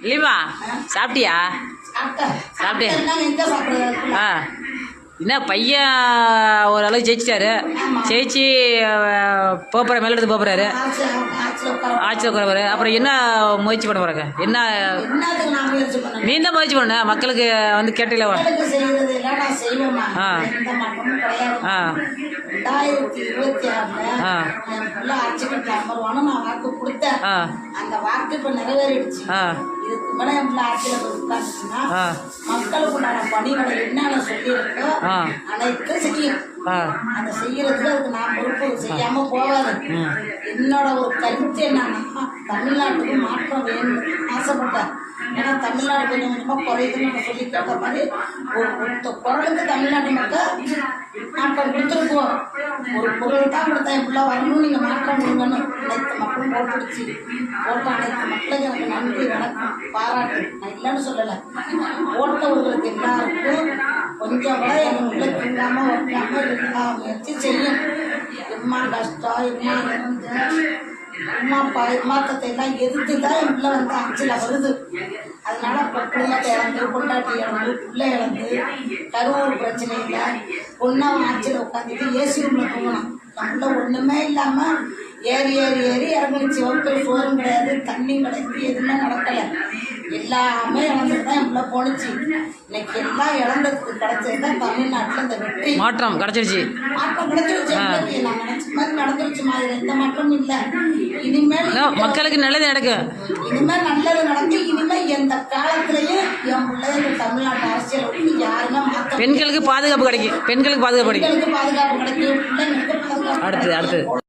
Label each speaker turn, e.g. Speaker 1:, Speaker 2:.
Speaker 1: இல்லையா சாப்பிட்டியா? சாப்பிட்டே. ஆ என்ன பையன் ஓரளவு ஜெயிச்சிட்டாரு. ஜெயிச்சு போகிறாரு, மேலே எடுத்து போகிறாரு, ஆட்சியில் உட்கார. அப்புறம் என்ன முயற்சி பண்ண போகிறாங்க? என்ன நீ தான் முயற்சி பண்ண மக்களுக்கு வந்து கேட்டல? ஆ ஆ
Speaker 2: அந்த வாக்கு இப்ப நிறைவேறிடுச்சு. இதுக்கு மேல என் பிள்ளை ஆட்சியில உட்காந்துச்சுன்னா மக்களுக்கு பணிகளை என்னென்ன சொல்லியிருக்கோ அனைத்தும் செய்யும். அந்த செய்யறதுக்கு அதுக்கு நான் பொறுப்பு செய்யாம போவாது. என்னோட ஒரு கருத்து என்னன்னா, தமிழ்நாட்டுக்கு மாற்றம் வேணும் ஆசைப்பட்டேன். ஏன்னா தமிழ்நாடு கொஞ்சம் கொஞ்சமா குறையுதுன்னு நம்ம சொல்லி கேட்ட மாதிரி ஒரு குரலுக்கு தமிழ்நாட்டு மக்கள் மாற்றம் கொடுத்துருக்கோம். ஒரு பொருள் தான் கொடுத்தா எப்படில வரணும், நீங்க மாற்றம் கொடுங்கன்னு அனைத்து மக்களும் போட்டுடுச்சு. போட்ட அனைத்து மக்களுக்கு எனக்கு நன்றி, வணக்கம், பாராட்டு. நான் இல்லைன்னு சொல்லலை. ஓட்டவர்களுக்கு எல்லாருக்கும் கொஞ்சம் கூட எங்கள் உள்ள தூங்காம ஒட்டாம எல்லா முயற்சி செய்யும். எம்மா கஷ்டம், எம்மா இறந்து, மாற்றத்தை எல்லாம் எதிர்த்து தான் என் பிள்ளை வந்து ஆட்சியில் வருது. அதனால குடும்பத்தை இழந்து, பொண்டாட்டி இழந்து, பிள்ளை இழந்து, கருவூர் பிரச்சனை இல்லை, பொண்ணா ஆட்சியில் உட்காந்துட்டு ஏசி ரூம்ல தூங்கணும். நம்மள ஒண்ணுமே இல்லாம ஏறி ஏறி ஏறி இறங்கிடுச்சு. ஒருத்தர் சோறும் கிடையாது, தண்ணியும் கிடையாது, எதுவுமே நடக்கல. எல்லாமே இழந்துதான் என் பிள்ளை போனுச்சு. இன்னைக்கு எல்லாம் இழந்ததுக்கு கிடைச்சதுதான் தமிழ்நாட்டுல இந்த வெற்றி
Speaker 1: மாற்றம் கிடைச்சிருச்சு.
Speaker 2: மாற்றம் கிடைச்சிருச்சு. நான் நினைச்ச மாதிரி நடந்துருச்சு. மாதிரி எந்த மாற்றமும் இல்லை. இனிமேல்
Speaker 1: மக்களுக்கு நல்லது நடக்கும்.
Speaker 2: இனிமேல் நல்லது நடக்கும். இனிமேல் எந்த காலத்திலையும் என் பிள்ளைங்க தமிழ்நாட்டு அரசியல் விட்டு யாருமே மாற்ற.
Speaker 1: பெண்களுக்கு பாதுகாப்பு கிடைக்கும். பெண்களுக்கு பாதுகாப்பு கிடைக்கும்.
Speaker 2: பாதுகாப்பு கிடைக்கும். பிள்ளைங்களுக்கு பாதுகாப்பு.
Speaker 1: அடுத்து